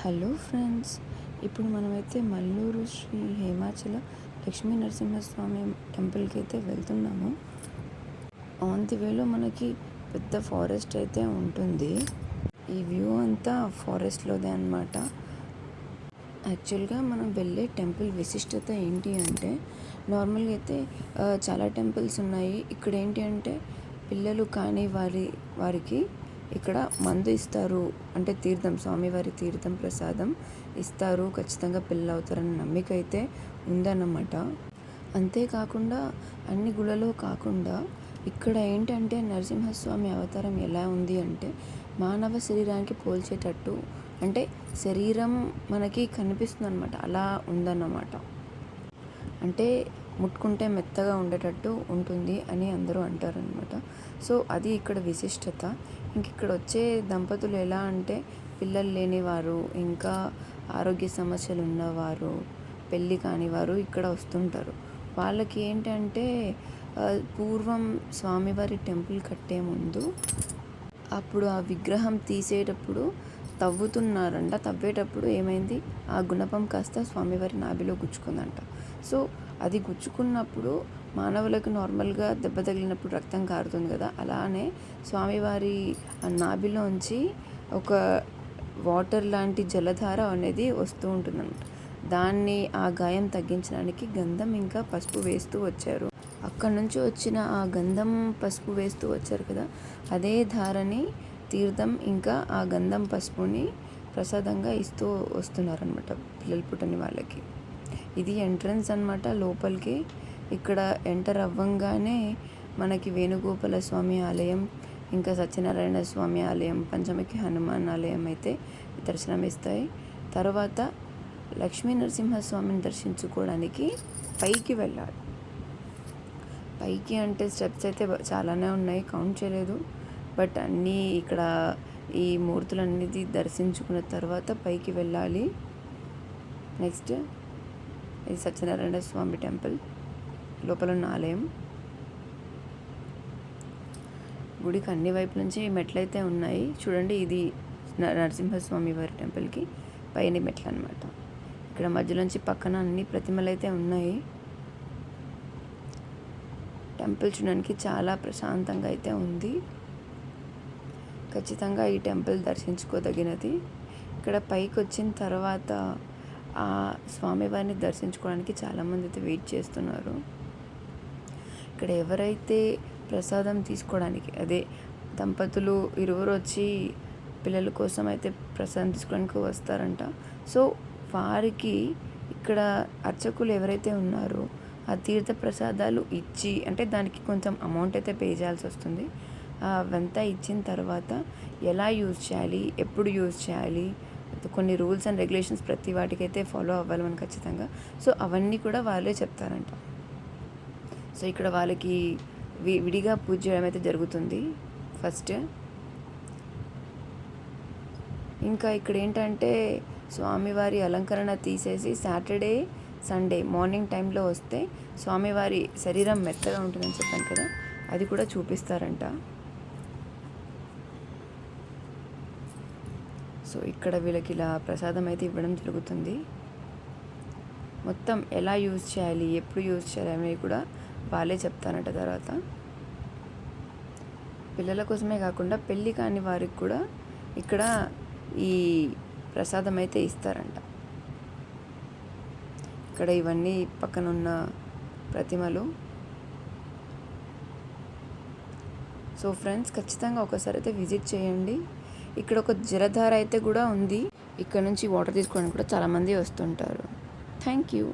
Hello friends, ఇప్పుడు మనమైతే మల్లూరు శ్రీ హేమాచల లక్ష్మీ నరసింహస్వామి టెంపుల్కి అయితే వెళ్తున్నాము. ఆన్ ది వేలో మనకి పెద్ద ఫారెస్ట్ అయితే ఉంటుంది. ఈ వ్యూ అంతా ఫారెస్ట్లోదే అన్నమాట. యాక్చువల్గా మనం వెళ్ళే టెంపుల్ విశిష్టత ఏంటి అంటే, నార్మల్గా అయితే చాలా టెంపుల్స్ ఉన్నాయి. ఇక్కడ ఏంటి అంటే పిల్లలు కానీ వారికి ఇక్కడ మందు ఇస్తారు, అంటే తీర్థం, స్వామివారి తీర్థం ప్రసాదం ఇస్తారు. ఖచ్చితంగా పిల్లలు అవుతారని నమ్మిక అయితే ఉందన్నమాట. అంతేకాకుండా అన్ని గుళ్ళలో కాకుండా ఇక్కడ ఏంటంటే నరసింహస్వామి అవతారం ఎలా ఉంది అంటే మానవ శరీరానికి పోల్చేటట్టు, అంటే శరీరం మనకి కనిపిస్తుంది అనమాట, అలా ఉందన్నమాట. అంటే ముట్టుకుంటే మెత్తగా ఉండేటట్టు ఉంటుంది అని అందరూ అంటారనమాట. సో అది ఇక్కడ విశిష్టత. ఇంక ఇక్కడ వచ్చే దంపతులు ఎలా అంటే పిల్లలు లేనివారు, ఇంకా ఆరోగ్య సమస్యలు ఉన్నవారు, పెళ్ళి కానివారు ఇక్కడ వస్తుంటారు. వాళ్ళకి ఏంటంటే పూర్వం స్వామివారి టెంపుల్ కట్టే ముందు అప్పుడు ఆ విగ్రహం తీసేటప్పుడు తవ్వేటప్పుడు ఏమైంది, ఆ గుణపం కాస్త స్వామివారి నాభిలో గుచ్చుకుందంట. సో అది గుచ్చుకున్నప్పుడు మానవులకు నార్మల్గా దెబ్బ తగిలినప్పుడు రక్తం కారుతుంది కదా, అలానే స్వామివారి ఆ నాభిలోంచి ఒక వాటర్ లాంటి జలధార అనేది వస్తూ ఉంటుందన్నమాట. దాన్ని ఆ గాయం తగ్గించడానికి గంధం ఇంకా పసుపు వేస్తూ వచ్చారు. అక్కడ నుంచి వచ్చిన ఆ గంధం పసుపు వేస్తూ వచ్చారు కదా, అదే ధారని తీర్థం ఇంకా ఆ గంధం పసుపుని ప్రసాదంగా ఇస్తూ వస్తున్నారనమాట పిల్లలు పుట్టని వాళ్ళకి. ఇది ఎంట్రన్స్ అనమాట లోపలికి. ఇక్కడ ఎంటర్ అవ్వంగానే మనకి వేణుగోపాల స్వామి ఆలయం, ఇంకా సత్యనారాయణ స్వామి ఆలయం, పంచముఖి హనుమాన్ ఆలయం అయితే దర్శనం ఇస్తాయి. తర్వాత లక్ష్మీ నరసింహస్వామిని దర్శించుకోవడానికి పైకి వెళ్ళాలి. పైకి అంటే స్టెప్స్ అయితే చాలానే ఉన్నాయి, కౌంట్ చేయలేదు. బట్ అన్నీ ఇక్కడ ఈ మూర్తులన్నిటి దర్శించుకున్న తర్వాత పైకి వెళ్ళాలి. నెక్స్ట్ ఇది సత్యనారాయణ స్వామి టెంపుల్ లోపల ఉన్న ఆలయం. గుడికి అన్ని వైపుల నుంచి మెట్లయితే ఉన్నాయి చూడండి. ఇది నరసింహస్వామి వారి టెంపుల్కి పైన మెట్లు అనమాట. ఇక్కడ మధ్యలోంచి పక్కన అన్ని ప్రతిమలు అయితే ఉన్నాయి. టెంపుల్ చూడడానికి చాలా ప్రశాంతంగా అయితే ఉంది. ఖచ్చితంగా ఈ టెంపుల్ దర్శించుకోదగినది. ఇక్కడ పైకి వచ్చిన తర్వాత ఆ స్వామివారిని దర్శించుకోవడానికి చాలామంది అయితే వెయిట్ చేస్తున్నారు. ఇక్కడ ఎవరైతే ప్రసాదం తీసుకోవడానికి, అదే దంపతులు ఇరువురు వచ్చి పిల్లల కోసం అయితే ప్రసాదం తీసుకోవడానికి వస్తారంట. సో వారికి ఇక్కడ అర్చకులు ఎవరైతే ఉన్నారో ఆ తీర్థ ప్రసాదాలు ఇచ్చి, అంటే దానికి కొంచెం అమౌంట్ అయితే పే చేయాల్సి వస్తుంది. అవంతా ఇచ్చిన తర్వాత ఎలా యూజ్ చేయాలి, ఎప్పుడు యూజ్ చేయాలి, కొన్ని రూల్స్ అండ్ రెగ్యులేషన్స్ ప్రతి వాటికైతే ఫాలో అవ్వాలి మనం ఖచ్చితంగా. సో అవన్నీ కూడా వాళ్ళే చెప్తారంట. సో ఇక్కడ వాళ్ళకి విడిగా పూజ చేయడం అయితే జరుగుతుంది ఫస్ట్. ఇంకా ఇక్కడ ఏంటంటే స్వామివారి అలంకరణ తీసేసి సాటర్డే సండే మార్నింగ్ టైంలో వస్తే స్వామివారి శరీరం మెత్తగా ఉంటుందని చెప్పాను కదా, అది కూడా చూపిస్తారంట. సో ఇక్కడ వీళ్ళకి ఇలా ప్రసాదం అయితే ఇవ్వడం జరుగుతుంది. మొత్తం ఎలా యూజ్ చేయాలి, ఎప్పుడు యూజ్ చేయాలి అనేవి కూడా వాళ్ళే చెప్తారంట. తర్వాత పిల్లల కోసమే కాకుండా పెళ్ళి కాని వారికి కూడా ఇక్కడ ఈ ప్రసాదం అయితే ఇస్తారంట. ఇక్కడ ఇవన్నీ పక్కన ఉన్న ప్రతిమలు. సో ఫ్రెండ్స్, ఖచ్చితంగా ఒకసారి అయితే విజిట్ చేయండి. ఇక్కడ ఒక జలధార అయితే కూడా ఉంది. ఇక్కడ నుంచి వాటర్ తీసుకోవడానికి కూడా చాలామంది వస్తుంటారు. Thank you.